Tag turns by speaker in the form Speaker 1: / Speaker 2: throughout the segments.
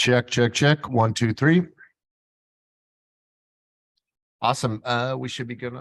Speaker 1: Check, check, check. 1, 2, 3. Awesome. We should be good.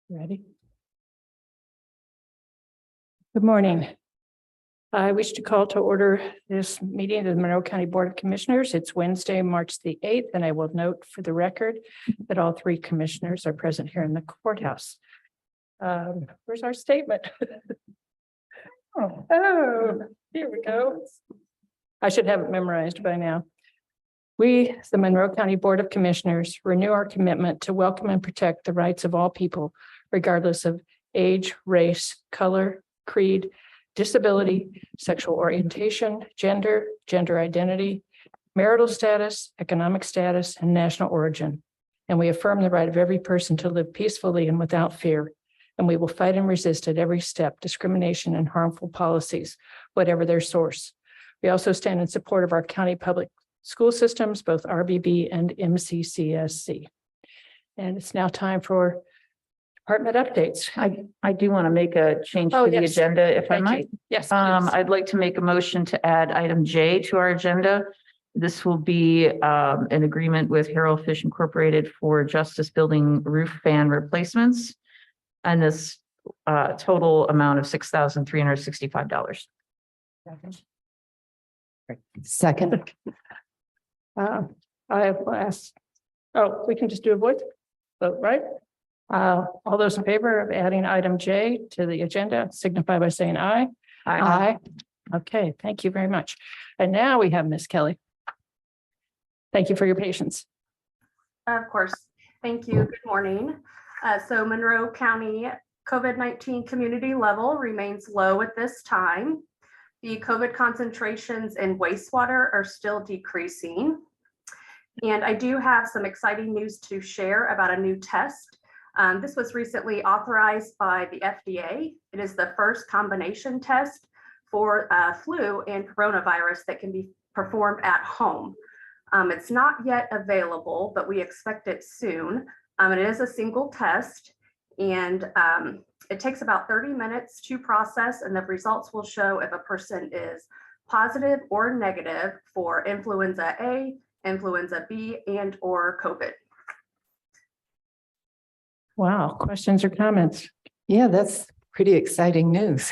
Speaker 2: Ready? Good morning. I wish to call to order this meeting of the Monroe County Board of Commissioners. It's Wednesday, March the 8th, and I will note for the record that all three commissioners are present here in the courthouse. Where's our statement? Oh, here we go. I should have it memorized by now. We, the Monroe County Board of Commissioners, renew our commitment to welcome and protect the rights of all people, regardless of age, race, color, creed, disability, sexual orientation, gender identity, marital status, economic status, and national origin. And we affirm the right of every person to live peacefully and without fear. And we will fight and resist at every step discrimination and harmful policies, whatever their source. We also stand in support of our county public school systems, both RBB and MCCSC. And it's now time for department updates.
Speaker 3: I do want to make a change
Speaker 2: Oh,
Speaker 3: to the
Speaker 2: yes.
Speaker 3: agenda, if I
Speaker 2: Thank
Speaker 3: might.
Speaker 2: you. Yes. please.
Speaker 3: I'd like to make a motion to add item J to our agenda. This will be an agreement with Harold Fish Incorporated for Justice Building roof fan replacements. And this total amount of $6,365.
Speaker 4: Second.
Speaker 2: I will ask, we can just do a vote, right? All those in favor of adding item J to the agenda signify by saying aye. Aye. Okay, thank you very much. And now we have Ms. Kelly. Thank you for your patience.
Speaker 5: Of course. Thank you. Good morning. So Monroe County COVID-19 community level remains low at this time. The COVID concentrations in wastewater are still decreasing. And I do have some exciting news to share about a new test. This was recently authorized by the FDA. It is the first combination test for flu and coronavirus that can be performed at home. It's not yet available, but we expect it soon. It is a single test, and it takes about 30 minutes to process, and the results will show if a person is positive or negative for influenza A, influenza B, and or COVID.
Speaker 2: Wow, questions or comments?
Speaker 4: Yeah, that's pretty exciting news.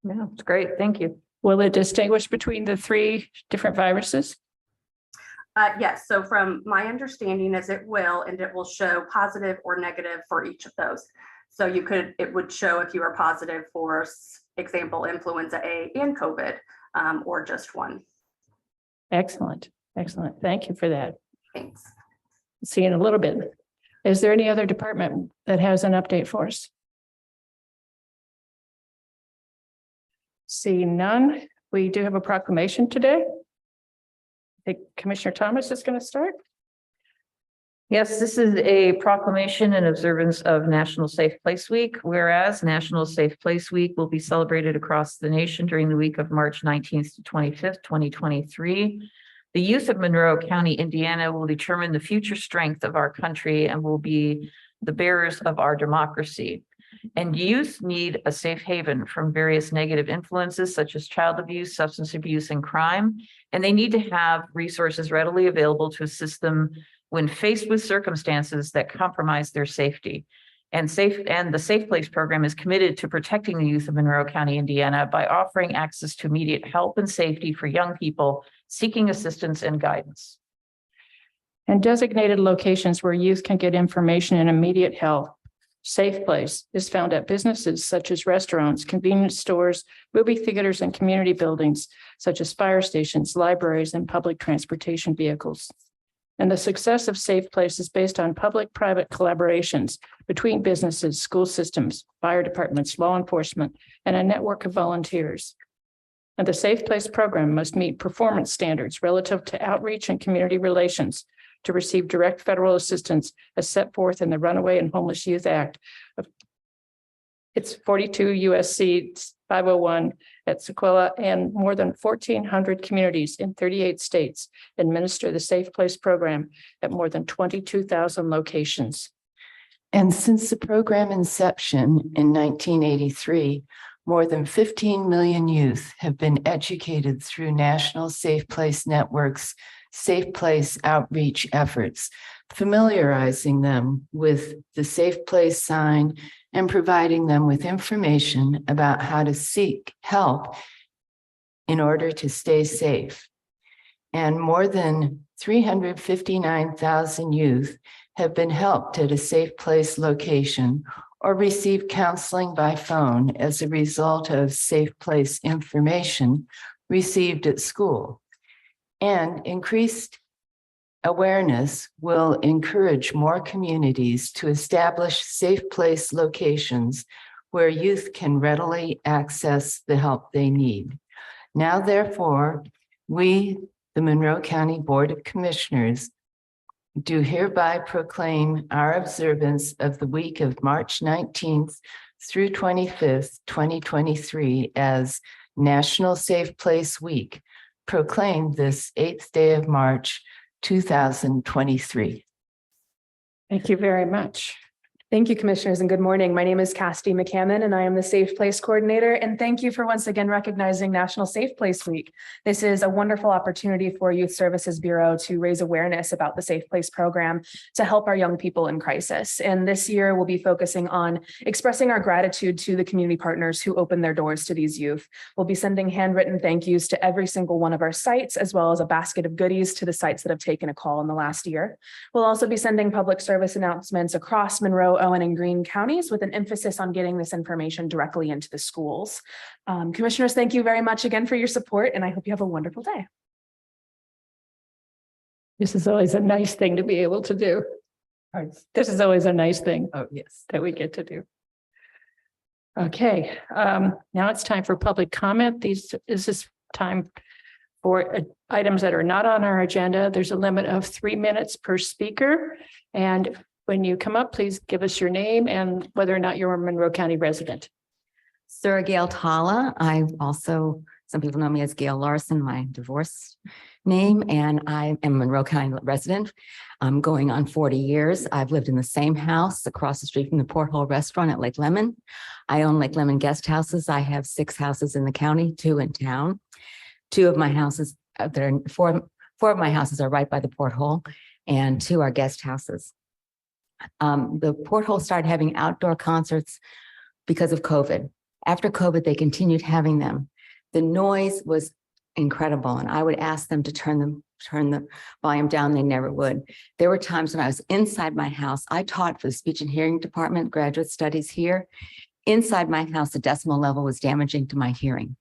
Speaker 3: Yeah, it's great. Thank you.
Speaker 2: Will it distinguish between the three different viruses?
Speaker 5: Yes, so from my understanding is it will, and it will show positive or negative for each of those. So it would show if you are positive for example, influenza A and COVID, or just one.
Speaker 2: Excellent, excellent. Thank you for that.
Speaker 5: Thanks.
Speaker 2: See you in a little bit. Is there any other department that has an update for us? Seeing none, we do have a proclamation today. I think Commissioner Thomas is going to start.
Speaker 3: Yes, this is a proclamation in observance of National Safe Place Week, whereas National Safe Place Week will be celebrated across the nation during the week of March 19th to 25th, 2023. The youth of Monroe County, Indiana will determine the future strength of our country and will be the bearers of our democracy. And youth need a safe haven from various negative influences such as child abuse, substance abuse, and crime. And they need to have resources readily available to assist them when faced with circumstances that compromise their safety. And the Safe Place program is committed to protecting the youth of Monroe County, Indiana by offering access to immediate help and safety for young people seeking assistance and guidance.
Speaker 2: And designated locations where youth can get information and immediate help Safe Place is found at businesses such as restaurants, convenience stores, movie theaters, and community buildings such as fire stations, libraries, and public transportation vehicles. And the success of Safe Place is based on public-private collaborations between businesses, school systems, fire departments, law enforcement, and a network of volunteers. And the Safe Place program must meet performance standards relative to outreach and community relations to receive direct federal assistance as set forth in the Runaway and Homeless Youth Act. It's 42 USC 501 at Sequoia, and more than 1,400 communities in 38 states administer the Safe Place program at more than 22,000 locations.
Speaker 4: And since the program inception in 1983, more than 15 million youth have been educated through National Safe Place Network's Safe Place outreach efforts, familiarizing them with the Safe Place sign and providing them with information about how to seek help in order to stay safe. And more than 359,000 youth have been helped at a Safe Place location or received counseling by phone as a result of Safe Place information received at school. And increased awareness will encourage more communities to establish Safe Place locations where youth can readily access the help they need. Now, therefore, we, the Monroe County Board of Commissioners, do hereby proclaim our observance of the week of March 19th through 25th, 2023 as National Safe Place Week, proclaimed this 8th day of March, 2023.
Speaker 2: Thank you very much.
Speaker 6: Thank you, Commissioners, and good morning. My name is Cassidy McCammon, and I am the Safe Place Coordinator. And thank you for once again recognizing National Safe Place Week. This is a wonderful opportunity for Youth Services Bureau to raise awareness about the Safe Place program to help our young people in crisis. And this year, we'll be focusing on expressing our gratitude to the community partners who open their doors to these youth. We'll be sending handwritten thank yous to every single one of our sites, as well as a basket of goodies to the sites that have taken a call in the last year. We'll also be sending public service announcements across Monroe, Owen, and Greene counties with an emphasis on getting this information directly into the schools. Commissioners, thank you very much again for your support, and I hope you have a wonderful day.
Speaker 2: This is always a nice thing to be able to do. This is always a nice thing
Speaker 4: Oh, yes.
Speaker 2: that we get to do. Okay, now it's time for public comment. This is time for items that are not on our agenda. There's a limit of 3 minutes per speaker. And when you come up, please give us your name and whether or not you're a Monroe County resident.
Speaker 7: Sarah Gail Tala. Some people know me as Gail Larson, my divorce name, and I am a Monroe County resident. I'm going on 40 years. I've lived in the same house across the street from the Porthole Restaurant at Lake Lemon. I own Lake Lemon Guest Houses. I have 6 houses in the county, 2 in town. 2 of my houses, four of my houses are right by the Porthole, and 2 are guest houses. The Porthole started having outdoor concerts because of COVID. After COVID, they continued having them. The noise was incredible, and I would ask them to turn the volume down. They never would. There were times when I was inside my house. I taught for the speech and hearing department, graduate studies here. Inside my house, the decimal level was damaging to my hearing.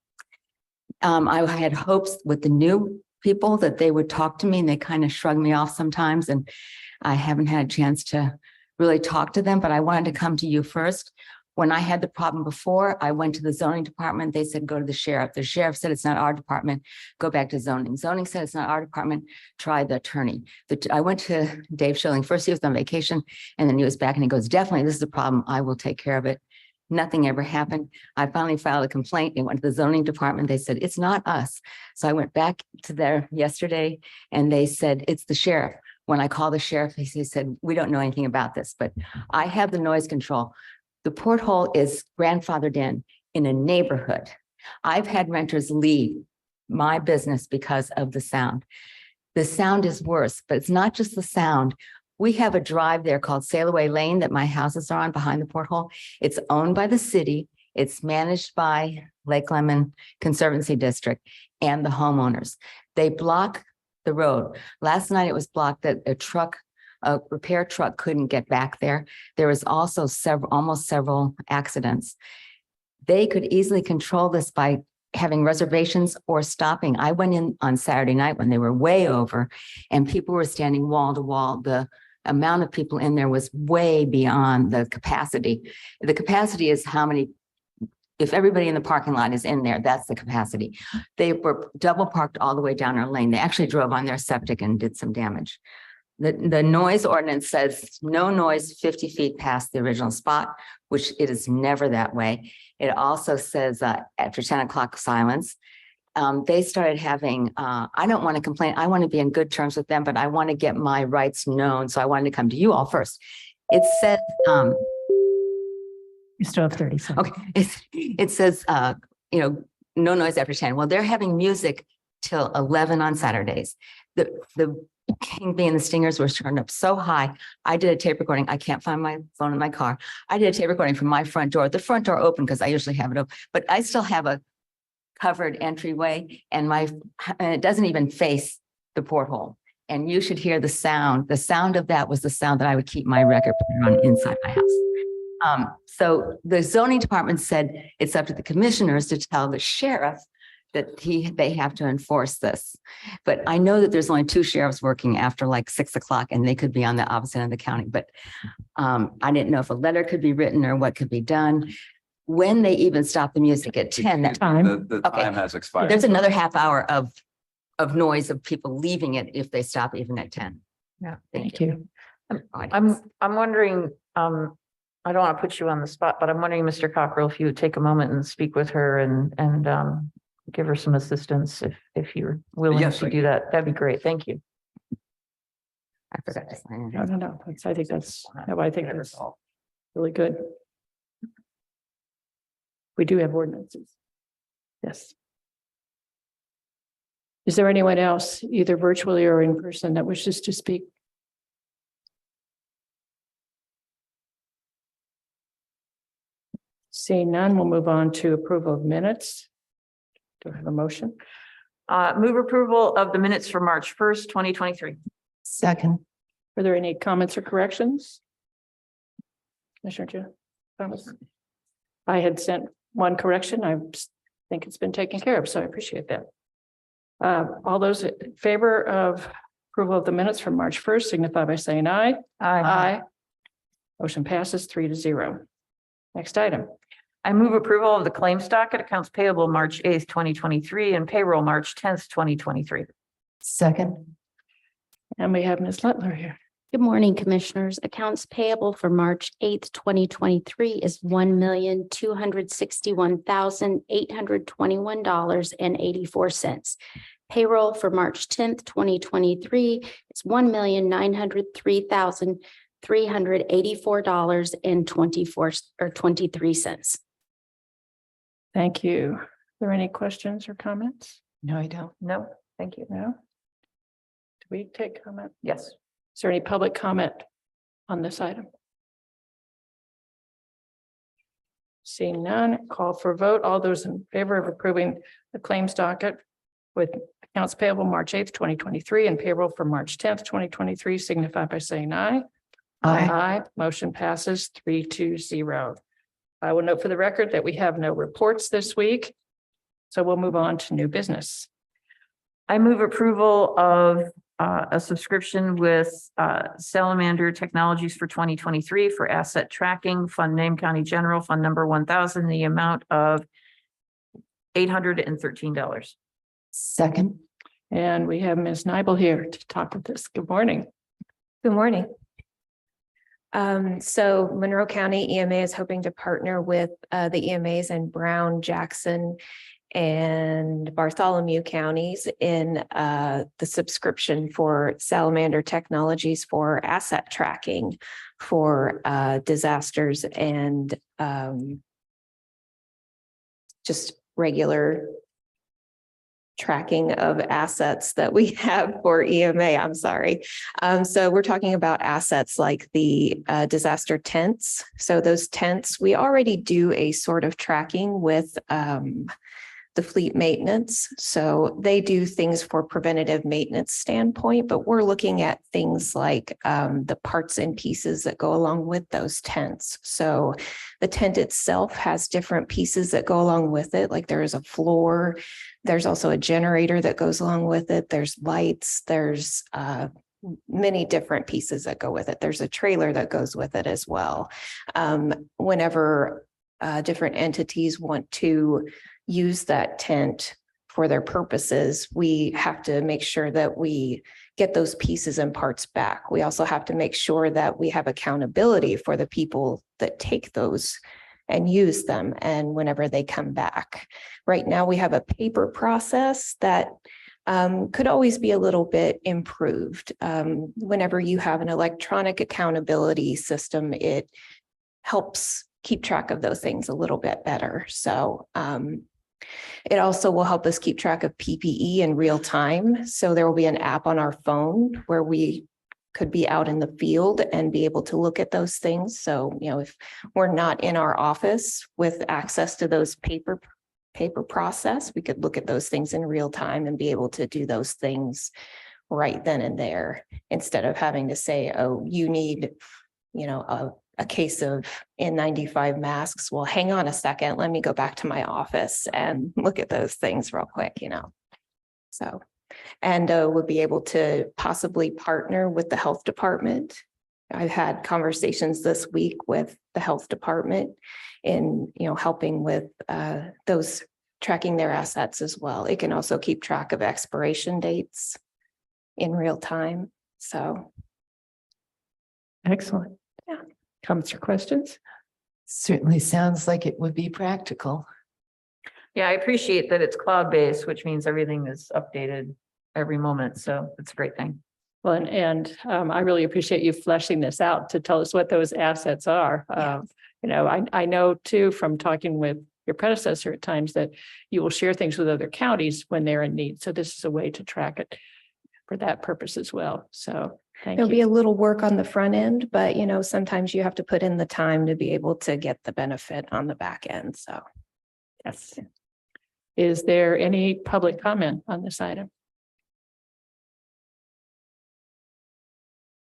Speaker 7: I had hopes with the new people that they would talk to me, and they kind of shrugged me off sometimes, and I haven't had a chance to really talk to them, but I wanted to come to you first. When I had the problem before, I went to the zoning department. They said, go to the sheriff. The sheriff said, it's not our department. Go back to zoning. Zoning said, it's not our department. Try the attorney. I went to Dave Schilling. First, he was on vacation, and then he was back, and he goes, definitely, this is a problem. I will take care of it. Nothing ever happened. I finally filed a complaint. They went to the zoning department. They said, it's not us. So I went back to there yesterday, and they said, it's the sheriff. When I called the sheriff, he said, we don't know anything about this, but I have the noise control. The Porthole is grandfathered in a neighborhood. I've had renters leave my business because of the sound. The sound is worse, but it's not just the sound. We have a drive there called Sail Away Lane that my houses are on behind the Porthole. It's owned by the city. It's managed by Lake Lemon Conservancy District and the homeowners. They block the road. Last night it was blocked that a truck A repair truck couldn't get back there. There was also almost several accidents. They could easily control this by having reservations or stopping. I went in on Saturday night when they were way over and people were standing wall to wall. The amount of people in there was way beyond the capacity. The capacity is how many, if everybody in the parking lot is in there, that's the capacity. They were double parked all the way down our lane. They actually drove on their septic and did some damage. The noise ordinance says no noise 50 feet past the original spot, which it is never that way. It also says after 10 o'clock silence. They started having, I don't want to complain. I want to be in good terms with them, but I want to get my rights known. So I wanted to come to you all first. It said,
Speaker 2: You still have 30 seconds.
Speaker 7: okay, it says, no noise after 10. Well, they're having music till 11 on Saturdays. The King Bee and the Stingers were turned up so high. I did a tape recording. I can't find my phone in my car. I did a tape recording from my front door. The front door open because I usually have it open, but I still have a covered entryway and it doesn't even face the porthole. And you should hear the sound. The sound of that was the sound that I would keep my record player on inside my house. So the zoning department said it's up to the commissioners to tell the sheriff that they have to enforce this. But I know that there's only 2 sheriffs working after like 6 o'clock and they could be on the opposite end of the county. But I didn't know if a letter could be written or what could be done. When they even stop the music at 10, that
Speaker 2: Time.
Speaker 8: The
Speaker 7: Okay.
Speaker 8: time has expired.
Speaker 7: there's another half hour of noise of people leaving it if they stop even at 10.
Speaker 3: Yeah.
Speaker 2: Thank you.
Speaker 3: I'm wondering, I don't want to put you on the spot, but I'm wondering, Mr. Cockrell, if you would take a moment and speak with her and give her some assistance if you're willing
Speaker 8: Yes,
Speaker 3: to
Speaker 8: I
Speaker 3: do that. That'd be great. Thank you.
Speaker 7: I forgot to sign in.
Speaker 2: No. I think that's really good. We do have ordinances. Yes. Is there anyone else, either virtually or in person, that wishes to speak? Seeing none, we'll move on to approval of minutes. Do I have a motion?
Speaker 3: Move approval of the minutes for March 1st, 2023.
Speaker 4: Second.
Speaker 2: Are there any comments or corrections? Commissioner Joe Thomas? I had sent one correction. I think it's been taken care of, so I appreciate that. All those in favor of approval of the minutes from March 1st signify by saying aye. Aye. Motion passes 3-0. Next item.
Speaker 3: I move approval of the claims docket, accounts payable March 8th, 2023, and payroll March 10th, 2023.
Speaker 4: Second.
Speaker 2: And we have Ms. Lutler here.
Speaker 9: Good morning, Commissioners. Accounts payable for March 8th, 2023 is $1,261,821.84. Payroll for March 10th, 2023 is $1,903,384.23.
Speaker 2: Thank you. Are there any questions or comments?
Speaker 4: No, I don't.
Speaker 3: No, thank you.
Speaker 2: No? Do we take comment?
Speaker 3: Yes.
Speaker 2: Is there any public comment on this item? Seeing none, call for vote. All those in favor of approving the claims docket with accounts payable March 8th, 2023 and payroll for March 10th, 2023 signify by saying aye. Aye. Motion passes 3-0. I will note for the record that we have no reports this week. So we'll move on to new business.
Speaker 3: I move approval of a subscription with Salamander Technologies for 2023 for asset tracking, fund name County General, fund number 1000, the amount of $813.
Speaker 4: Second.
Speaker 2: And we have Ms. Nibel here to talk with us. Good morning.
Speaker 10: Good morning. So Monroe County EMA is hoping to partner with the EMAs in Brown, Jackson, and Bartholomew counties in the subscription for Salamander Technologies for asset tracking for disasters and just regular tracking of assets that we have for EMA. I'm sorry. So we're talking about assets like the disaster tents. So those tents, we already do a sort of tracking with the the fleet maintenance. So they do things for preventative maintenance standpoint, but we're looking at things like the parts and pieces that go along with those tents. So the tent itself has different pieces that go along with it, like there is a floor. There's also a generator that goes along with it. There's lights, there's many different pieces that go with it. There's a trailer that goes with it as well. Whenever different entities want to use that tent for their purposes, we have to make sure that we get those pieces and parts back. We also have to make sure that we have accountability for the people that take those and use them and whenever they come back. Right now, we have a paper process that could always be a little bit improved. Whenever you have an electronic accountability system, it helps keep track of those things a little bit better. So it also will help us keep track of PPE in real time. So there will be an app on our phone where we could be out in the field and be able to look at those things. So, if we're not in our office with access to those paper process, we could look at those things in real time and be able to do those things right then and there, instead of having to say, oh, you need, a case of N95 masks. Well, hang on a second, let me go back to my office and look at those things real quick, So, and we'll be able to possibly partner with the health department. I've had conversations this week with the health department in, helping with those tracking their assets as well. It can also keep track of expiration dates in real time. So.
Speaker 2: Excellent.
Speaker 10: Yeah.
Speaker 2: Comments or questions?
Speaker 4: Certainly sounds like it would be practical.
Speaker 3: Yeah, I appreciate that it's cloud-based, which means everything is updated every moment. So it's a great thing.
Speaker 2: Well, and I really appreciate you fleshing this out to tell us what those assets are. I know too, from talking with your predecessor at times, that you will share things with other counties when they're in need. So this is a way to track it for that purpose as well. So thank
Speaker 10: There'll be
Speaker 2: you.
Speaker 10: a little work on the front end, but sometimes you have to put in the time to be able to get the benefit on the back end. So.
Speaker 2: Yes. Is there any public comment on this item?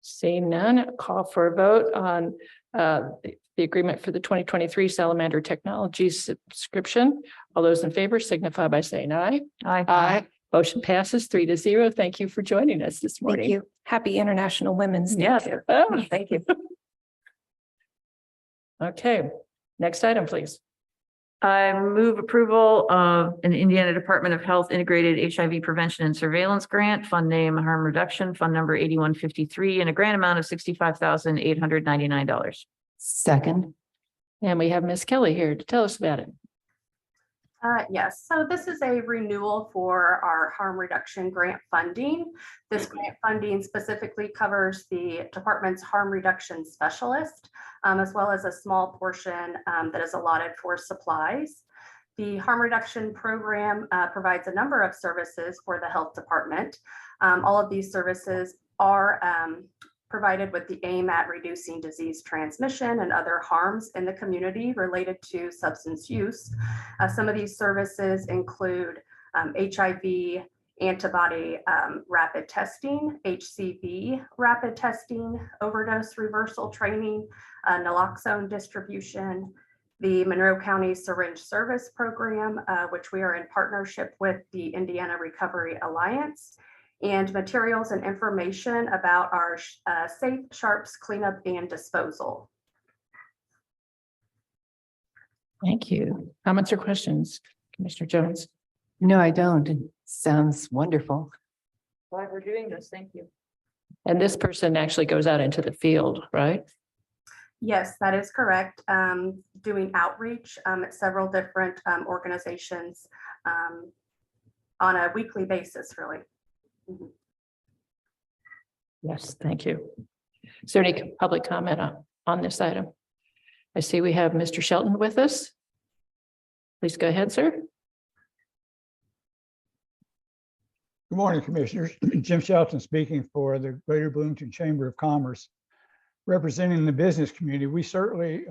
Speaker 2: Seeing none, call for a vote on the agreement for the 2023 Salamander Technologies subscription. All those in favor signify by saying aye. Aye. Motion passes 3-0. Thank you for joining us this morning.
Speaker 10: Thank you. Happy International Women's Day.
Speaker 2: Yes.
Speaker 10: too.
Speaker 2: Oh, thank you. Okay, next item, please.
Speaker 3: I move approval of an Indiana Department of Health Integrated HIV Prevention and Surveillance Grant, fund name Harm Reduction, fund number 8153, and a grant amount of $65,899.
Speaker 4: Second.
Speaker 2: And we have Ms. Kelly here to tell us about it.
Speaker 5: Yes, so this is a renewal for our harm reduction grant funding. This grant funding specifically covers the department's harm reduction specialist, as well as a small portion that is allotted for supplies. The harm reduction program provides a number of services for the health department. All of these services are provided with the aim at reducing disease transmission and other harms in the community related to substance use. Some of these services include HIV antibody rapid testing, HCV rapid testing, overdose reversal training, naloxone distribution, the Monroe County Syringe Service Program, which we are in partnership with the Indiana Recovery Alliance, and materials and information about our safe sharps cleanup and disposal.
Speaker 2: Thank you. Comments or questions, Commissioner Jones?
Speaker 4: No, I don't. It sounds wonderful.
Speaker 3: Glad we're doing this. Thank you.
Speaker 2: And this person actually goes out into the field, right?
Speaker 5: Yes, that is correct. Doing outreach at several different organizations on a weekly basis, really.
Speaker 2: Yes, thank you. Is there any public comment on this item? I see we have Mr. Shelton with us. Please go ahead, sir.
Speaker 8: Good morning, Commissioners. Jim Shelton speaking for the Greater Bloomington Chamber of Commerce. Representing the business community, we certainly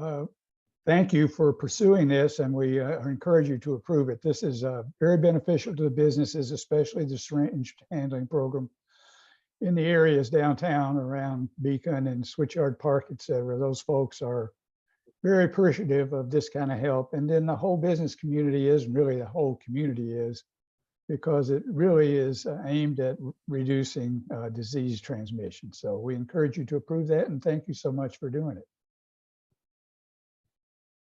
Speaker 8: thank you for pursuing this, and we encourage you to approve it. This is very beneficial to the businesses, especially the syringe handling program in the areas downtown around Beacon and Switchyard Park, et cetera. Those folks are very appreciative of this kind of help. And then the whole business community is, really the whole community is, because it really is aimed at reducing disease transmission. So we encourage you to approve that, and thank you so much for doing it.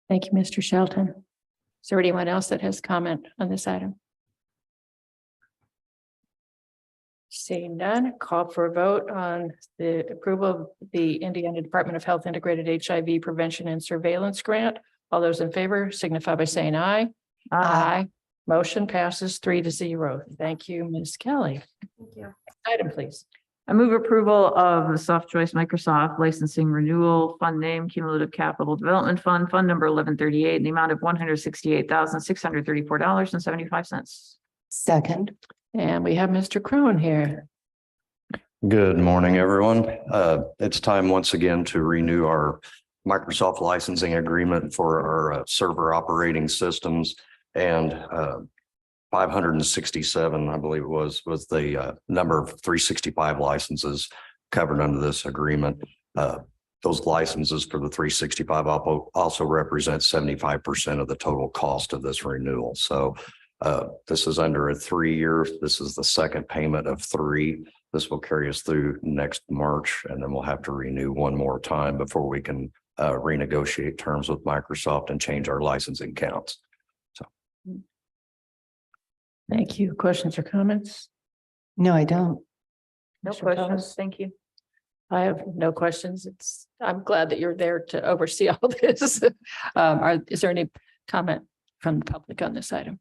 Speaker 2: Thank you, Mr. Shelton. Is there anyone else that has comment on this item? Seeing none, call for a vote on the approval of the Indiana Department of Health Integrated HIV Prevention and Surveillance Grant. All those in favor signify by saying aye. Aye. Motion passes 3-0. Thank you, Ms. Kelly.
Speaker 5: Thank you.
Speaker 2: Item, please.
Speaker 3: I move approval of the Soft Choice Microsoft licensing renewal, fund name Cumulative Capital Development Fund, fund number 1138, in the amount of $168,634.75.
Speaker 4: Second.
Speaker 2: And we have Mr. Crone here.
Speaker 11: Good morning, everyone. It's time once again to renew our Microsoft licensing agreement for our server operating systems, and 567, I believe it was the number of 365 licenses covered under this agreement. Those licenses for the 365 also represent 75% of the total cost of this renewal. So this is under a 3-year. This is the second payment of 3. This will carry us through next March, and then we'll have to renew one more time before we can renegotiate terms with Microsoft and change our licensing counts.
Speaker 2: Thank you. Questions or comments?
Speaker 4: No, I don't.
Speaker 3: No
Speaker 2: Mr.
Speaker 3: questions.
Speaker 2: Thomas?
Speaker 3: Thank you.
Speaker 2: I have no questions. I'm glad that you're there to oversee all this. Is there any comment from the public on this item?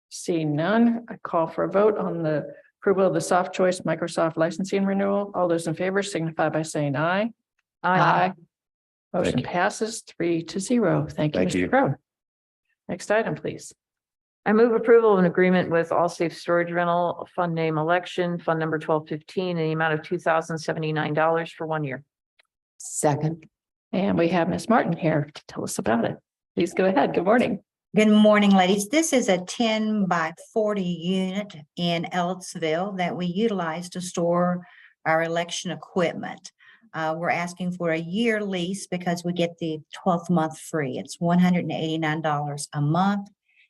Speaker 2: Seeing none, I call for a vote on the approval of the Soft Choice Microsoft licensing renewal. All those in favor signify by saying aye. Motion
Speaker 11: Thank you.
Speaker 2: passes 3-0. Thank you,
Speaker 11: Thank
Speaker 2: Mr.
Speaker 11: you.
Speaker 2: Crone. Next item, please.
Speaker 3: I move approval of an agreement with All Safe Storage Rental, fund name election, fund number 1215, in the amount of $2,079 for 1 year.
Speaker 4: Second.
Speaker 2: And we have Ms. Martin here to tell us about it. Please go ahead. Good morning.
Speaker 12: Good morning, ladies. This is a 10 by 40 unit in Ellettsville that we utilize to store our election equipment. We're asking for a year lease because we get the 12th month free. It's $189 a month.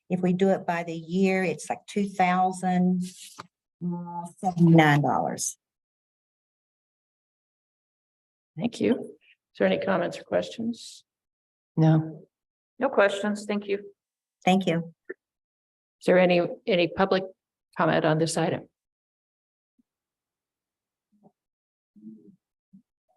Speaker 12: If we do it by the year, it's like $2,079.
Speaker 2: Thank you. Is there any comments or questions?
Speaker 4: No.
Speaker 3: No questions. Thank you.
Speaker 12: Thank you.
Speaker 2: Is there any public comment on this item?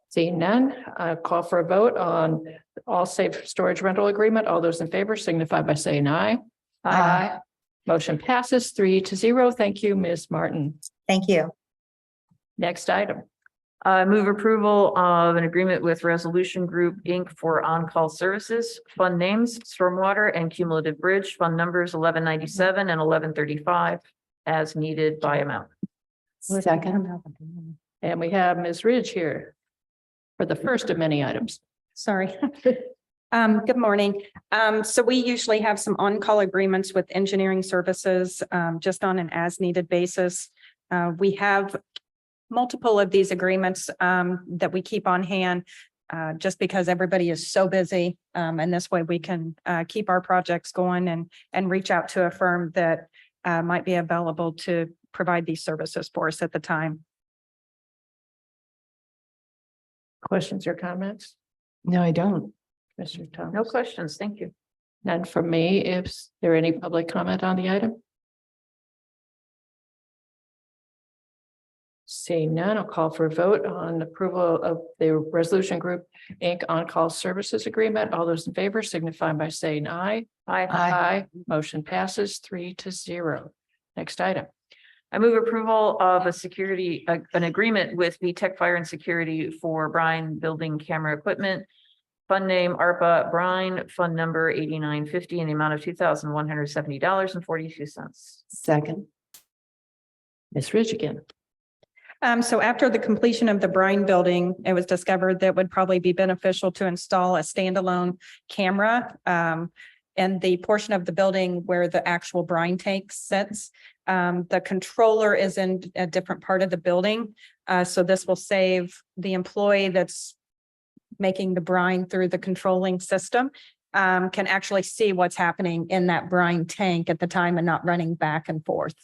Speaker 2: Seeing none, I call for a vote on All Safe Storage Rental Agreement. All those in favor signify by saying aye.
Speaker 12: Aye.
Speaker 2: Motion passes 3-0. Thank you, Ms. Martin.
Speaker 12: Thank you.
Speaker 2: Next item.
Speaker 3: I move approval of an agreement with Resolution Group, Inc. for on-call services, fund names, Stormwater and Cumulative Bridge, fund numbers 1197 and 1135, as needed by amount.
Speaker 4: Second.
Speaker 2: And we have Ms. Ridge here for the first of many items.
Speaker 13: Sorry. Good morning. So we usually have some on-call agreements with engineering services, just on an as-needed basis. We have multiple of these agreements that we keep on hand just because everybody is so busy. And this way we can keep our projects going and reach out to a firm that might be available to provide these services for us at the time.
Speaker 2: Questions or comments?
Speaker 4: No, I don't.
Speaker 2: Mr. Thomas?
Speaker 3: No questions. Thank you.
Speaker 2: None from me. Is there any public comment on the item? Seeing none, I'll call for a vote on approval of the Resolution Group, Inc. on-call services agreement. All those in favor signify by saying aye. Aye. Motion passes 3-0. Next item.
Speaker 3: I move approval of an agreement with VTech Fire and Security for Brine Building Camera Equipment. Fund name ARPA Brine, fund number 8950, in the amount of $2,170.42.
Speaker 4: Second.
Speaker 2: Ms. Ridge again.
Speaker 13: So after the completion of the brine building, it was discovered that it would probably be beneficial to install a standalone camera. And the portion of the building where the actual brine tank sits. The controller is in a different part of the building. So this will save the employee that's making the brine through the controlling system, can actually see what's happening in that brine tank at the time and not running back and forth.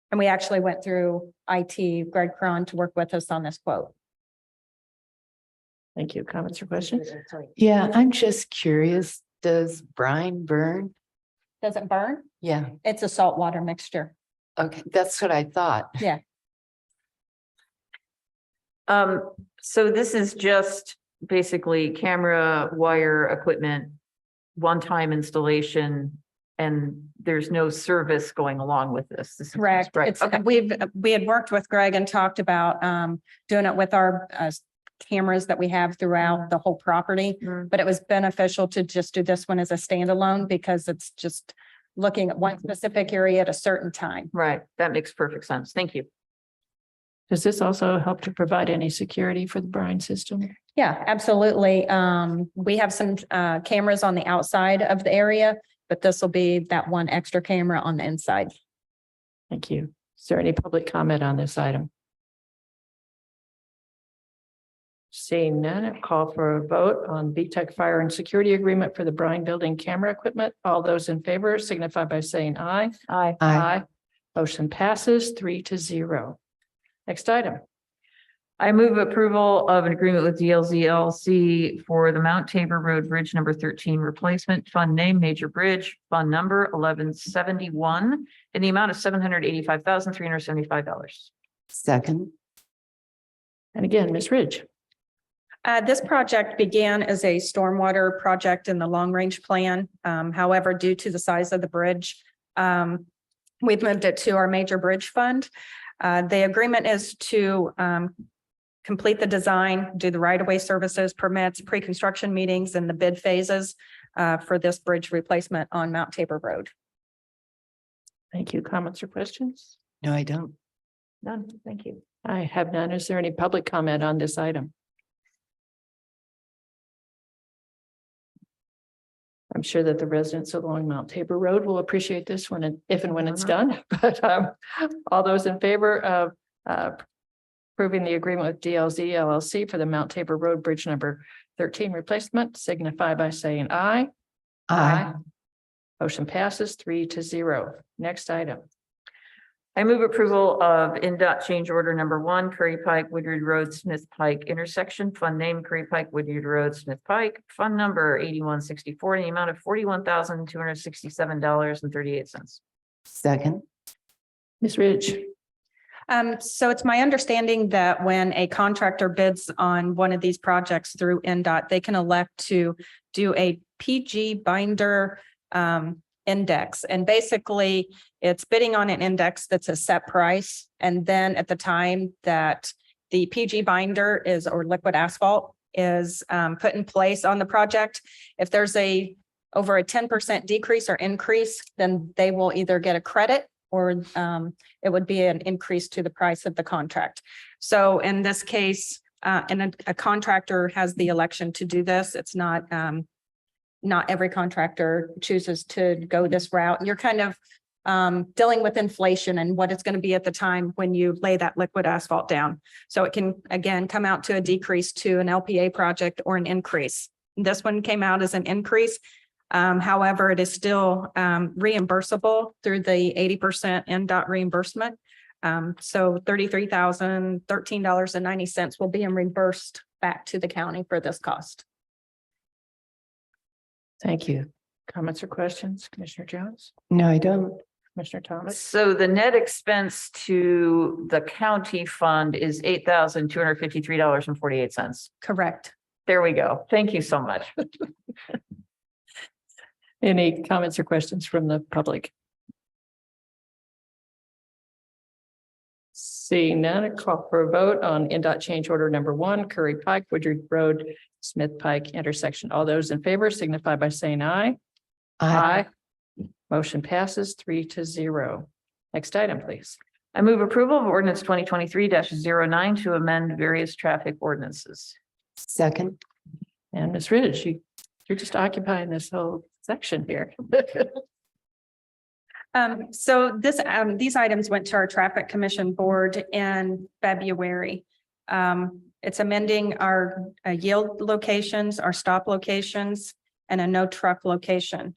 Speaker 13: And we actually went through IT, Greg Cron, to work with us on this quote.
Speaker 2: Thank you. Comments or questions?
Speaker 4: Yeah, I'm just curious, does brine burn?
Speaker 13: Does it burn?
Speaker 4: Yeah,
Speaker 13: It's a saltwater mixture.
Speaker 4: okay, that's what I thought.
Speaker 13: Yeah.
Speaker 3: So this is just basically camera, wire, equipment, one-time installation, and there's no service going along with this. This is just-
Speaker 13: Correct.
Speaker 3: Right,
Speaker 13: It's,
Speaker 3: okay.
Speaker 13: we had worked with Greg and talked about doing it with our cameras that we have throughout the whole property.
Speaker 3: Mm.
Speaker 13: But it was beneficial to just do this one as a standalone because it's just looking at one specific area at a certain time.
Speaker 3: Right, that makes perfect sense. Thank you.
Speaker 2: Does this also help to provide any security for the brine system?
Speaker 13: Yeah, absolutely. We have some cameras on the outside of the area, but this will be that one extra camera on the inside.
Speaker 2: Thank you. Is there any public comment on this item? Seeing none, I'll call for a vote on VTech Fire and Security Agreement for the brine building camera equipment. All those in favor signify by saying aye.
Speaker 3: Aye.
Speaker 4: Aye.
Speaker 2: Motion passes 3-0. Next item.
Speaker 3: I move approval of an agreement with DLZ LLC for the Mount Tabor Road Bridge number 13 replacement, fund name Major Bridge, fund number 1171, in the amount of $785,375.
Speaker 4: Second,
Speaker 2: And again, Ms. Ridge.
Speaker 13: This project began as a stormwater project in the long range plan. However, due to the size of the bridge, we've moved it to our major bridge fund. The agreement is to complete the design, do the right-of-way services, permits, pre-construction meetings, and the bid phases for this bridge replacement on Mount Tabor Road.
Speaker 2: Thank you. Comments or questions?
Speaker 4: no, I don't.
Speaker 2: None. Thank you. I have none. Is there any public comment on this item? I'm sure that the residents along Mount Tabor Road will appreciate this one and if and when it's done. But all those in favor of approving the agreement with DLZ LLC for the Mount Tabor Road Bridge number 13 replacement signify by saying aye.
Speaker 4: Aye.
Speaker 2: Motion passes 3-0. Next item.
Speaker 3: I move approval of NDOT change order number 1, Curry Pike, Woodyard Road, Smith Pike intersection, fund name Curry Pike, Woodyard Road, Smith Pike, fund number 8164, in the amount of $41,267.38.
Speaker 4: Second,
Speaker 2: Ms. Ridge.
Speaker 13: So it's my understanding that when a contractor bids on one of these projects through NDOT, they can elect to do a PG binder index. And basically it's bidding on an index that's a set price. And then at the time that the PG binder is, or liquid asphalt is put in place on the project, if there's over a 10% decrease or increase, then they will either get a credit or it would be an increase to the price of the contract. So in this case, and a contractor has the election to do this. It's not every contractor chooses to go this route. You're kind of dealing with inflation and what it's going to be at the time when you lay that liquid asphalt down. So it can, again, come out to a decrease to an LPA project or an increase. This one came out as an increase. However, it is still reimbursable through the 80% NDOT reimbursement. So $33,013.90 will be reimbursed back to the county for this cost.
Speaker 2: Thank you. Comments or questions, Commissioner Jones,
Speaker 4: no, I don't.
Speaker 2: Commissioner Thomas?
Speaker 3: So the net expense to the county fund is $8,253.48.
Speaker 13: Correct.
Speaker 3: There we go. Thank you so much.
Speaker 2: Any comments or questions from the public? Seeing none, I call for a vote on NDOT change order number 1, Curry Pike, Woodard Road, Smith Pike intersection. All those in favor signify by saying aye. Motion passes 3-0. Next item, please.
Speaker 3: I move approval of ordinance 2023-09 to amend various traffic ordinances.
Speaker 4: Second.
Speaker 2: And Ms. Ridge, you're just occupying this whole section here.
Speaker 13: So these items went to our Traffic Commission Board in February. It's amending our yield locations, our stop locations, and a no truck location.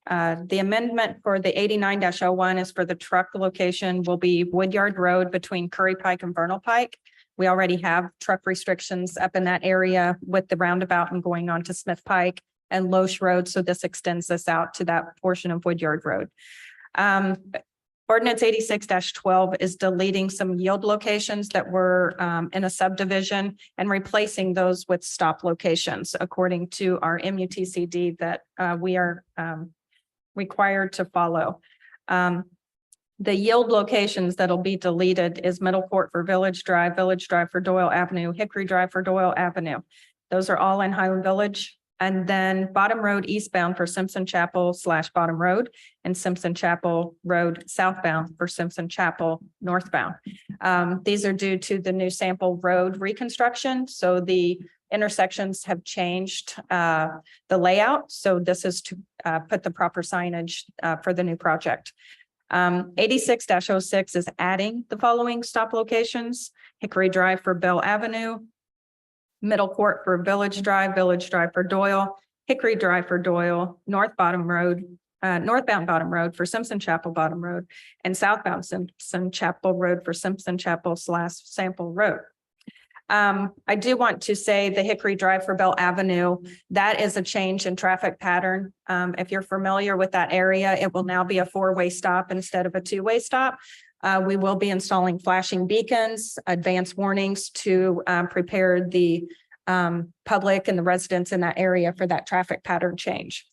Speaker 13: The amendment for the 89-01 is for the truck location will be Woodyard Road between Curry Pike and Vernal Pike. We already have truck restrictions up in that area with the roundabout and going on to Smith Pike and Loesch Road. So this extends this out to that portion of Woodyard Road. Ordinance 86-12 is deleting some yield locations that were in a subdivision and replacing those with stop locations according to our MUTCD that we are required to follow. The yield locations that'll be deleted is Middle Court for Village Drive for Doyle Avenue, Hickory Drive for Doyle Avenue. Those are all in Highland Village. And then Bottom Road eastbound for Simpson Chapel / Bottom Road and Simpson Chapel Road southbound for Simpson Chapel northbound. These are due to the new sample road reconstruction. So the intersections have changed the layout. So this is to put the proper signage for the new project. 86-06 is adding the following stop locations: Hickory Drive for Bell Avenue, Middle Court for Village Drive for Doyle, Hickory Drive for Doyle, northbound Bottom Road for Simpson Chapel Bottom Road, and southbound Simpson Chapel Road for Simpson Chapel / Sample Road. I do want to say the Hickory Drive for Bell Avenue, that is a change in traffic pattern. If you're familiar with that area, it will now be a 4-way stop instead of a 2-way stop. We will be installing flashing beacons, advance warnings to prepare the public and the residents in that area for that traffic pattern change.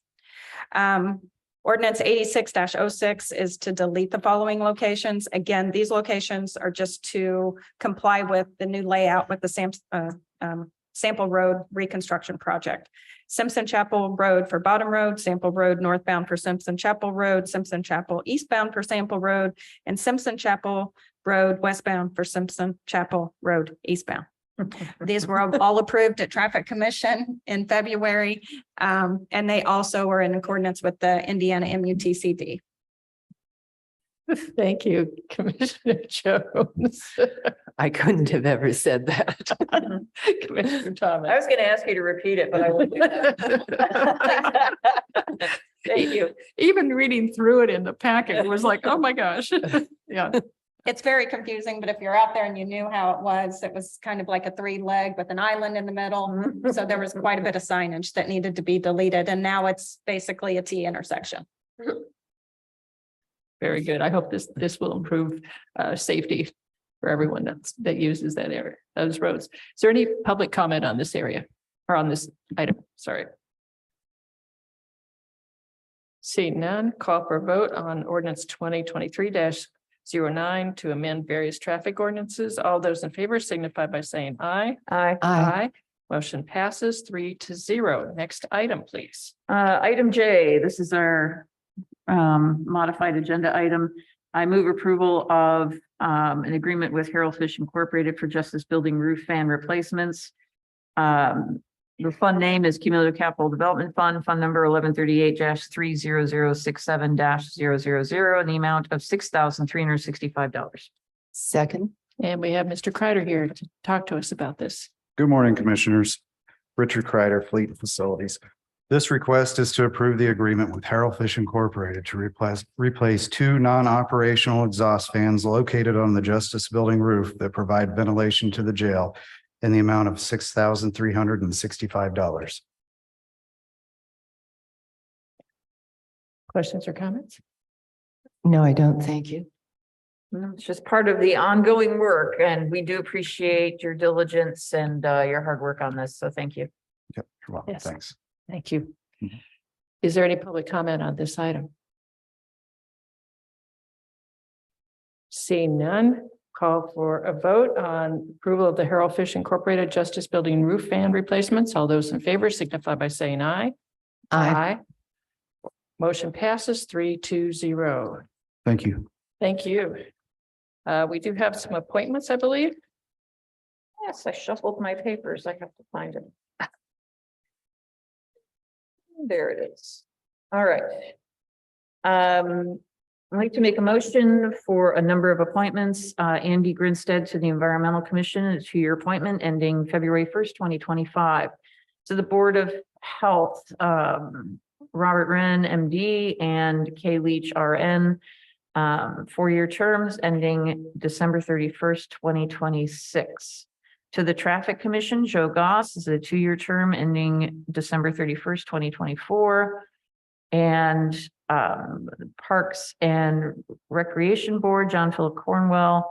Speaker 13: Ordinance 86-06 is to delete the following locations. Again, these locations are just to comply with the new layout with the Sample Road reconstruction project. Simpson Chapel Road for Bottom Road, Sample Road northbound for Simpson Chapel Road, Simpson Chapel eastbound for Sample Road, and Simpson Chapel Road westbound for Simpson Chapel Road eastbound. These were all approved at Traffic Commission in February, and they also are in accordance with the Indiana MUTCD.
Speaker 2: Thank you, Commissioner Jones.
Speaker 4: I couldn't have ever said that.
Speaker 2: Commissioner Thomas.
Speaker 3: I was going to ask you to repeat it, but I won't do that.
Speaker 2: Thank you. Even reading through it in the packet was like, oh my gosh. Yeah.
Speaker 13: It's very confusing, but if you're out there and you knew how it was kind of like a 3-leg with an island in the middle. So there was quite a bit of signage that needed to be deleted, and now it's basically a T intersection.
Speaker 2: Very good. I hope this will improve safety for everyone that uses that area, those roads. Is there any public comment on this area or on this item? Sorry. Seeing none, call for a vote on ordinance 2023-09 to amend various traffic ordinances. All those in favor signify by saying aye.
Speaker 3: Aye.
Speaker 2: Motion passes 3-0. Next item, please.
Speaker 3: Item J, this is our modified agenda item. I move approval of an agreement with Harold Fish Incorporated for Justice Building roof fan replacements. The fund name is Cumulative Capital Development Fund, fund number 1138-30067-000, and the amount of $6,365.
Speaker 4: Second.
Speaker 2: And we have Mr. Kreider here to talk to us about this.
Speaker 14: Good morning, Commissioners. Richard Kreider, Fleet Facilities. This request is to approve the agreement with Harold Fish Incorporated to replace 2 non-operational exhaust fans located on the Justice Building roof that provide ventilation to the jail in the amount of $6,365.
Speaker 2: Questions or comments?
Speaker 4: No, I don't. Thank you.
Speaker 3: It's just part of the ongoing work, and we do appreciate your diligence and your hard work on this. So thank you.
Speaker 14: Yep, you're welcome.
Speaker 2: Yes.
Speaker 14: Thanks.
Speaker 2: Thank you.
Speaker 14: Mhm.
Speaker 2: Is there any public comment on this item? Seeing none, call for a vote on approval of the Harold Fish Incorporated Justice Building roof fan replacements. All those in favor signify by saying aye.
Speaker 4: Aye.
Speaker 2: Motion passes 3-0.
Speaker 14: Thank you.
Speaker 2: Thank you. We do have some appointments, I believe.
Speaker 3: Yes, I shuffled my papers. I have to find it. There it is. All right. I'd like to make a motion for a number of appointments. Andy Grinstead to the Environmental Commission, a 2-year appointment ending February 1st, 2025. To the Board of Health, Robert Wren, MD, and Kay Leach, RN, 4-year terms ending December 31st, 2026. To the Traffic Commission, Joe Goss is a 2-year term ending December 31st, 2024. And Parks and Recreation Board, John Philip Cornwell.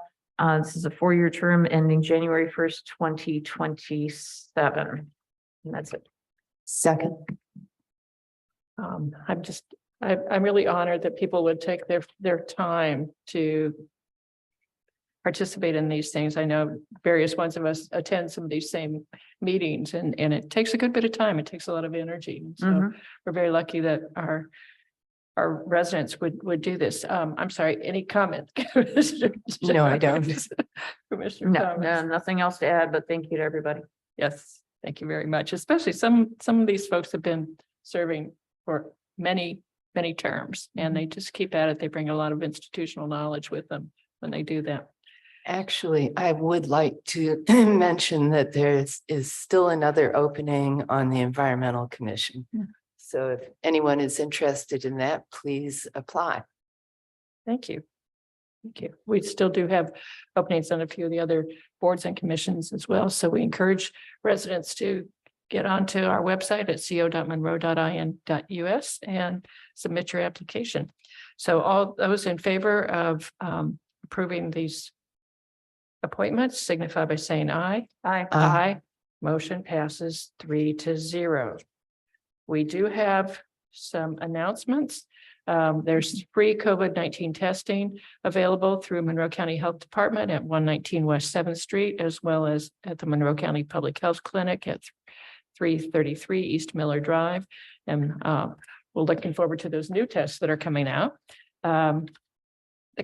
Speaker 3: This is a 4-year term ending January 1st, 2027. And that's it.
Speaker 4: Second.
Speaker 2: I'm really honored that people would take their time to participate in these things. I know various ones of us attend some of these same meetings and it takes a good bit of time. It takes a lot of energy. So we're very lucky that our residents would do this. I'm sorry, any comment?
Speaker 4: No, I don't.
Speaker 2: Commissioner
Speaker 3: No,
Speaker 2: Thomas?
Speaker 3: nothing else to add, but thank you to everybody.
Speaker 2: Yes, thank you very much. Especially some of these folks have been serving for many terms and they just keep at it. They bring a lot of institutional knowledge with them when they do that.
Speaker 4: Actually, I would like to mention that there is still another opening on the Environmental Commission. So if anyone is interested in that, please apply.
Speaker 2: Thank you. Thank you. We still do have openings on a few of the other boards and commissions as well. So we encourage residents to get onto our website at co.monroe.in.us and submit your application. So all those in favor of approving these appointments signify by saying aye.
Speaker 3: Aye.
Speaker 2: Aye. Motion passes 3-0. We do have some announcements. There's free COVID-19 testing available through Monroe County Health Department at 119 West 7th Street, as well as at the Monroe County Public Health Clinic at 333 East Miller Drive. And we're looking forward to those new tests that are coming out. The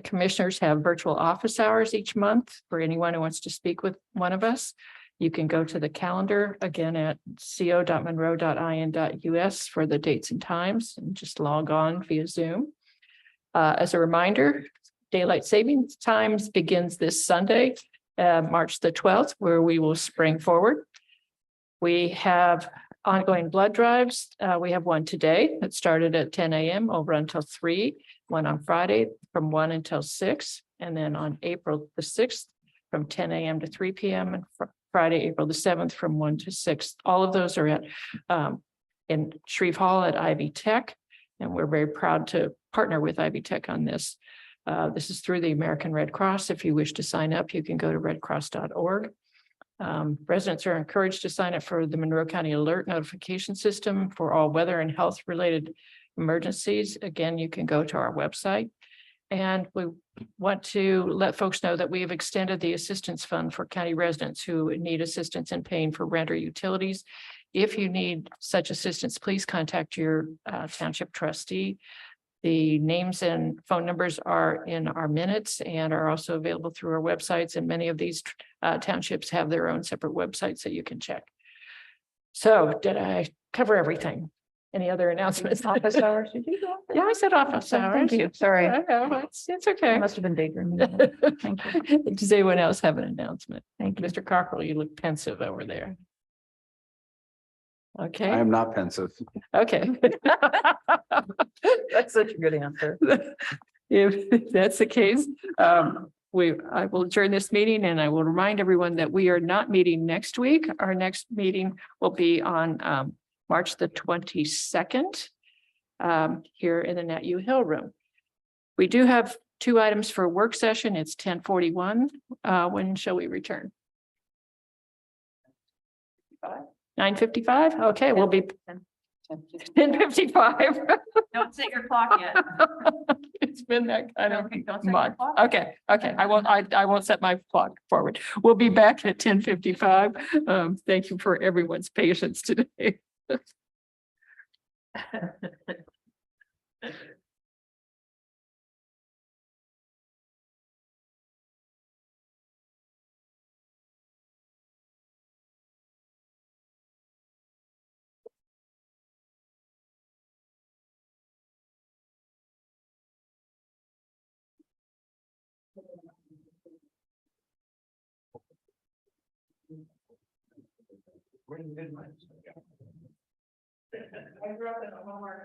Speaker 2: commissioners have virtual office hours each month for anyone who wants to speak with one of us. You can go to the calendar again at co.monroe.in.us for the dates and times and just log on via Zoom. As a reminder, daylight savings times begins this Sunday, March the 12th, where we will spring forward. We have ongoing blood drives. We have one today that started at 10 a.m. over until 3, one on Friday from 1 until 6, and then on April the 6th from 10 a.m. to 3 p.m. and Friday, April the 7th from 1 to 6. All of those are at in Shreve Hall at Ivy Tech, and we're very proud to partner with Ivy Tech on this. This is through the American Red Cross. If you wish to sign up, you can go to redcross.org. Residents are encouraged to sign up for the Monroe County Alert Notification System for all weather and health related emergencies. Again, you can go to our website. And we want to let folks know that we have extended the assistance fund for county residents who need assistance in paying for rent or utilities. If you need such assistance, please contact your township trustee. The names and phone numbers are in our minutes and are also available through our websites. And many of these townships have their own separate websites that you can check. So did I cover everything? Any other announcements?
Speaker 3: Office hours? Did you go?
Speaker 2: Yeah, I said office hours.
Speaker 3: Thank you. Sorry.
Speaker 2: I know, it's okay.
Speaker 3: I must have been daydreaming. Thank you.
Speaker 2: Does anyone else have an announcement?
Speaker 3: Thank you.
Speaker 2: Mr. Cockrell, you look pensive over there. Okay.
Speaker 15: I am not pensive.
Speaker 2: Okay.
Speaker 3: That's such a good answer.
Speaker 2: If that's the case, I will adjourn this meeting and I will remind everyone that we are not meeting next week. Our next meeting will be on March the 22nd here in the Nat U Hill Room. We do have 2 items for a work session. It's 10:41. When shall we return? 9:55. Okay, we'll be 10:55.
Speaker 3: Don't set your clock yet.
Speaker 2: It's been that kind of
Speaker 3: Okay, don't set your
Speaker 2: month.
Speaker 3: clock.
Speaker 2: Okay, I won't set my clock forward. We'll be back at 10:55. Thank you for everyone's patience today. I grew up in Omaha.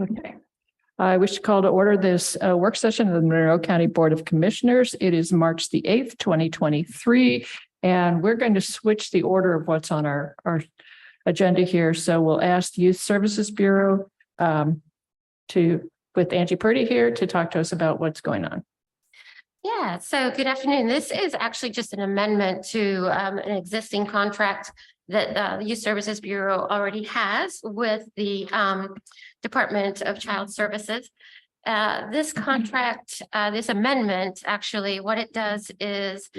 Speaker 2: Okay. I wish to call to order this work session of the Monroe County Board of Commissioners. It is March the 8th, 2023, and we're going to switch the order of what's on our agenda here. So we'll ask the Youth Services Bureau with Angie Purdy here to talk to us about what's going on.
Speaker 15: Yeah, so good afternoon. This is actually just an amendment to an existing contract that the Youth Services Bureau already has with the Department of Child Services. This contract, this amendment, actually, what it does is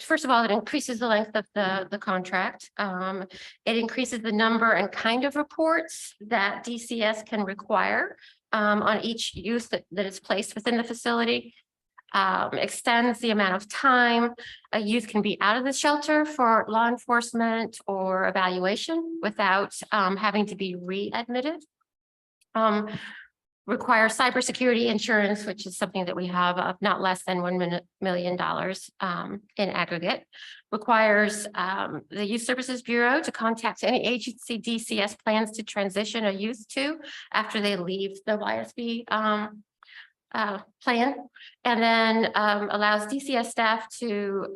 Speaker 15: first of all, it increases the length of the contract. It increases the number and kind of reports that DCS can require on each youth that is placed within the facility. Extends the amount of time a youth can be out of the shelter for law enforcement or evaluation without having to be readmitted. requires cybersecurity insurance, which is something that we have of not less than $1 million in aggregate. Requires the Youth Services Bureau to contact any agency DCS plans to transition a youth to after they leave the YSB plan, and then allows DCS staff to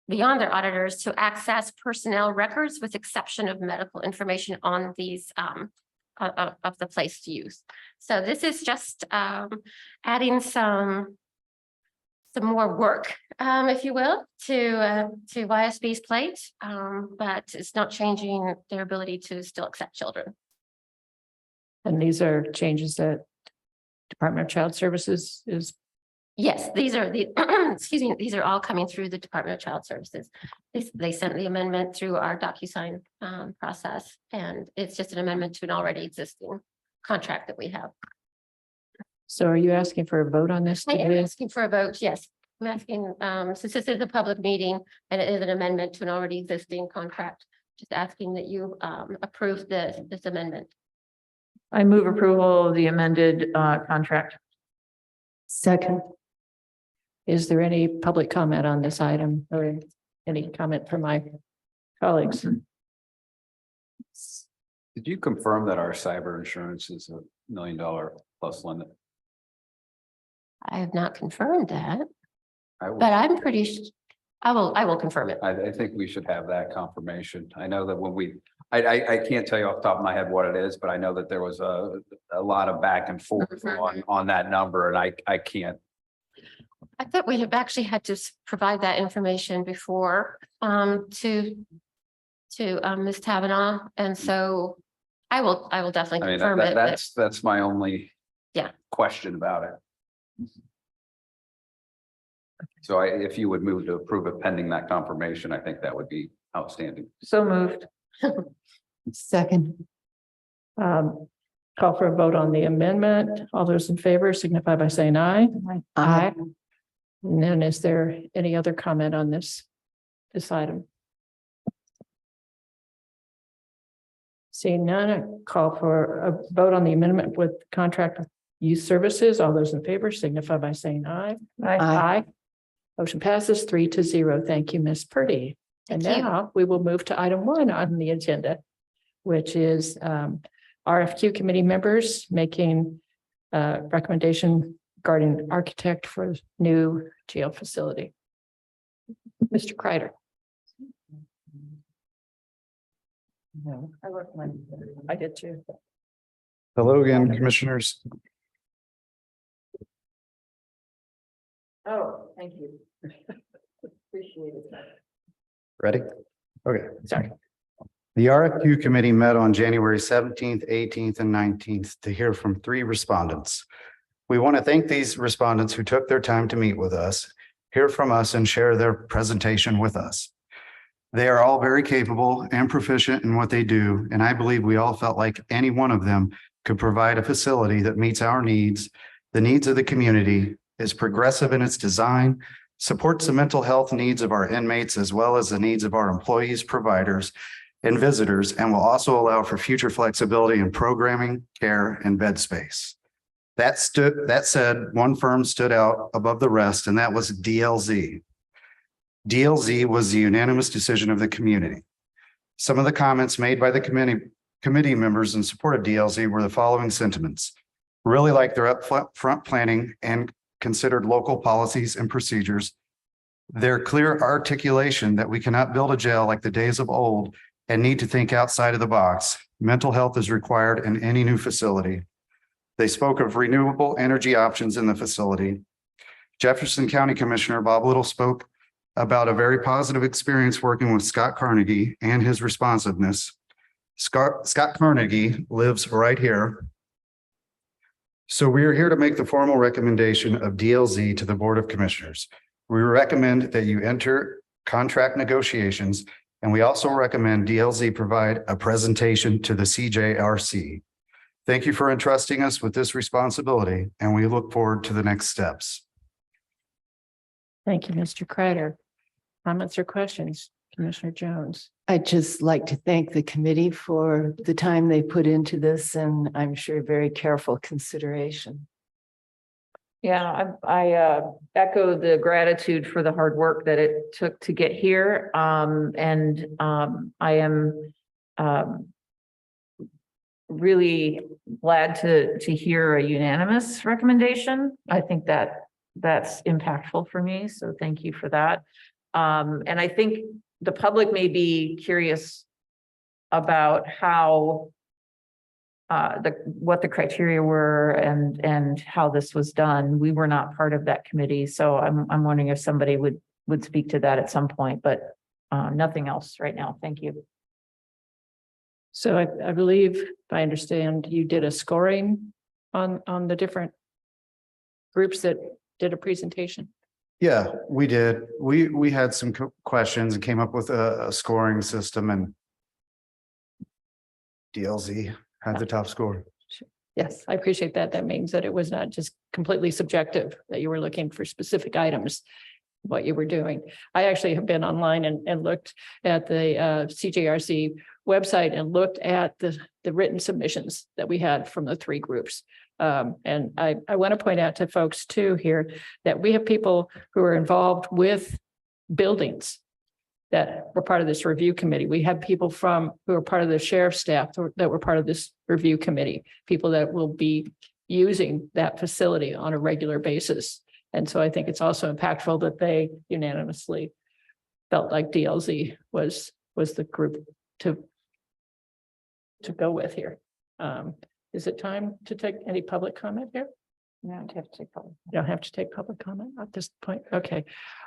Speaker 15: beyond their auditors to access personnel records with exception of medical information on these of the placed youth. So this is just adding some more work, if you will, to YSB's plate, but it's not changing their ability to still accept children.
Speaker 2: And these are changes that Department of Child Services is.
Speaker 15: Yes, these are the, excuse me, these are all coming through the Department of Child Services. They sent the amendment through our DocuSign process, and it's just an amendment to an already existing contract that we have.
Speaker 2: So are you asking for a vote on this?
Speaker 15: I am asking for a vote, yes. I'm asking, since this is a public meeting and it is an amendment to an already existing contract, just asking that you approve this amendment.
Speaker 3: I move approval of the amended contract.
Speaker 2: Second. Is there any public comment on this item or any comment from my colleagues?
Speaker 16: Did you confirm that our cyber insurance is $1 million plus limit?
Speaker 15: I have not confirmed that,
Speaker 16: I will-
Speaker 15: but I'm pretty, I will confirm it.
Speaker 16: I think we should have that confirmation. I know that when I can't tell you off the top of my head what it is, but I know that there was a lot of back and forth on that number, and I can't.
Speaker 15: I thought we have actually had to provide that information before to Ms. Tabernaugh, and so I will definitely
Speaker 16: I mean,
Speaker 15: confirm it. but-
Speaker 16: that's my only
Speaker 15: Yeah.
Speaker 16: question about it. So if you would move to approve it pending that confirmation, I think that would be outstanding.
Speaker 3: So moved.
Speaker 2: Second. Call for a vote on the amendment. All those in favor signify by saying aye. Aye. And then is there any other comment on this item? Seeing none, I call for a vote on the amendment with contract with youth services. All those in favor signify by saying aye. Aye. Motion passes 3-0. Thank you, Ms. Purdy. And
Speaker 15: Thank you.
Speaker 2: now we will move to item 1 on the agenda, which is RFQ committee members making recommendation regarding architect for new jail facility. Mr. Kreider. No, I did too.
Speaker 14: Hello again, commissioners.
Speaker 2: Oh, thank you. Appreciate it.
Speaker 14: Ready? Okay.
Speaker 2: Sorry.
Speaker 14: The RFQ committee met on January 17th, 18th, and 19th to hear from 3 respondents. We want to thank these respondents who took their time to meet with us, hear from us, and share their presentation with us. They are all very capable and proficient in what they do, and I believe we all felt like any one of them could provide a facility that meets our needs, the needs of the community, is progressive in its design, supports the mental health needs of our inmates as well as the needs of our employees, providers, and visitors, and will also allow for future flexibility in programming, care, and bed space. That said, one firm stood out above the rest, and that was DLZ. DLZ was the unanimous decision of the community. Some of the comments made by the committee members in support of DLZ were the following sentiments. Really like their upfront planning and considered local policies and procedures. Their clear articulation that we cannot build a jail like the days of old and need to think outside of the box. Mental health is required in any new facility. They spoke of renewable energy options in the facility. Jefferson County Commissioner Bob Little spoke about a very positive experience working with Scott Carnegie and his responsiveness. Scott Carnegie lives right here. So we are here to make the formal recommendation of DLZ to the Board of Commissioners. We recommend that you enter contract negotiations, and we also recommend DLZ provide a presentation to the CJRC. Thank you for entrusting us with this responsibility, and we look forward to the next steps.
Speaker 2: Thank you, Mr. Kreider. Comments or questions? Commissioner Jones.
Speaker 4: I'd just like to thank the committee for the time they put into this and I'm sure very careful consideration.
Speaker 3: Yeah, I echo the gratitude for the hard work that it took to get here. I am really glad to hear a unanimous recommendation. I think that that's impactful for me, so thank you for that. And I think the public may be curious about how what the criteria were and how this was done. We were not part of that committee, so I'm wondering if somebody would speak to that at some point, but nothing else right now. Thank you.
Speaker 2: So I believe, if I understand, you did a scoring on the different groups that did a presentation.
Speaker 14: Yeah, we did. We had some questions and came up with a scoring system, and DLZ had the top score.
Speaker 2: Yes, I appreciate that. That means that it was not just completely subjective, that you were looking for specific items, what you were doing. I actually have been online and looked at the CJRC website and looked at the written submissions that we had from the three groups. And I want to point out to folks too here that we have people who are involved with buildings that were part of this review committee. We have people who are part of the sheriff's staff that were part of this review committee, people that will be using that facility on a regular basis. And so I think it's also impactful that they unanimously felt like DLZ was the group to go with here. Is it time to take any public comment here?
Speaker 3: No, I have to take public.
Speaker 2: You don't have to take public comment at this point. Okay.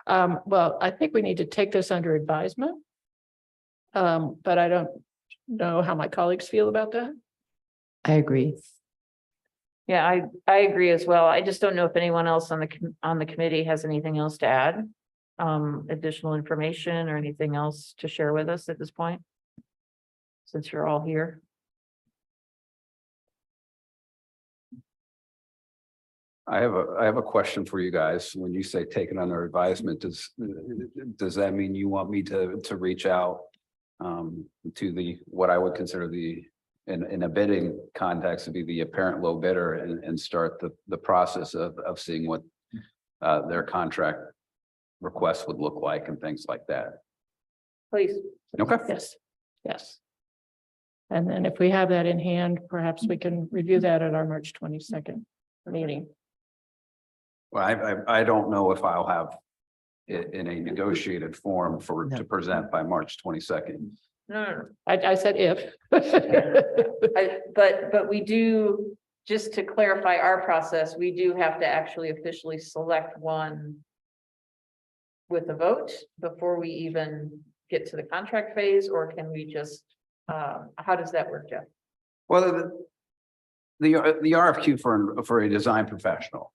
Speaker 2: Well, I think we need to take this under advisement. But I don't know how my colleagues feel about that.
Speaker 4: I agree.
Speaker 3: Yeah, I agree as well. I just don't know if anyone else on the committee has anything else to add, additional information or anything else to share with us at this point, since you're all here.
Speaker 16: I have a question for you guys. When you say taken under advisement, does that mean you want me to reach out to what I would consider in a bidding context to be the apparent low bidder and start the process of seeing what their contract requests would look like and things like that?
Speaker 3: Please.
Speaker 16: Okay.
Speaker 2: Yes. And then if we have that in hand, perhaps we can review that at our March 22nd meeting.
Speaker 16: Well, I don't know if I'll have it in a negotiated form to present by March 22nd.
Speaker 3: No.
Speaker 2: I said if.
Speaker 3: But we do, just to clarify our process, we do have to actually officially select one with a vote before we even get to the contract phase, or can we just, how does that work, Jeff?
Speaker 16: Well, the RFQ for a design professional.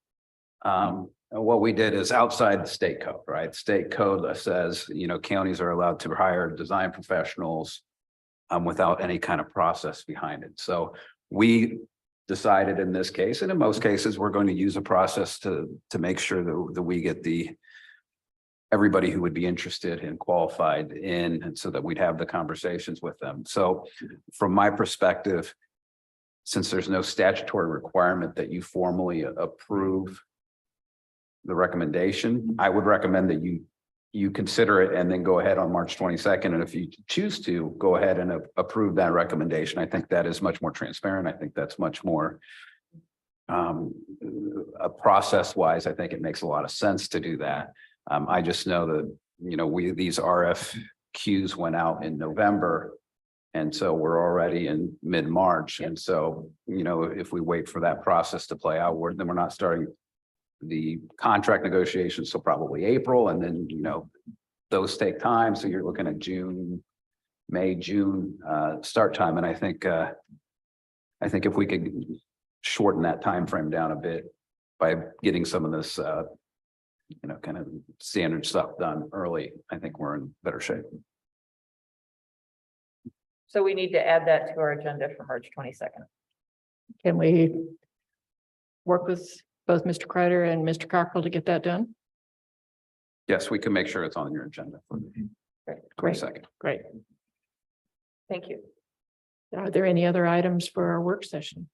Speaker 16: What we did is outside the state code, right? State code that says, counties are allowed to hire design professionals without any kind of process behind it. So we decided in this case, and in most cases, we're going to use a process to make sure that we get everybody who would be interested and qualified in, and so that we'd have the conversations with them. So from my perspective, since there's no statutory requirement that you formally approve the recommendation, I would recommend that you consider it and then go ahead on March 22nd. And if you choose to go ahead and approve that recommendation, I think that is much more transparent. I think that's much more process wise. I think it makes a lot of sense to do that. I just know that, these RFQs went out in November. And so we're already in mid-March. And so, if we wait for that process to play out, then we're not starting the contract negotiations till probably April. And then, those take time. So you're looking at May, June start time. And I think if we could shorten that time frame down a bit by getting some of this, kind of standard stuff done early, I think we're in better shape.
Speaker 3: So we need to add that to our agenda for March 22nd.
Speaker 2: Can we work with both Mr. Kreider and Mr. Cockrell to get that done?
Speaker 16: Yes, we can make sure it's on your agenda.
Speaker 2: Great,
Speaker 16: 22nd.
Speaker 2: great. Thank you. Are there any other items for our work session?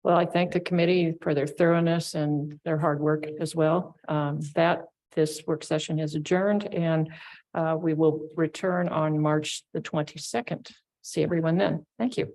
Speaker 2: Well, I thank the committee for their thoroughness and their hard work as well. This work session is adjourned and we will return on March the 22nd. See everyone then. Thank you.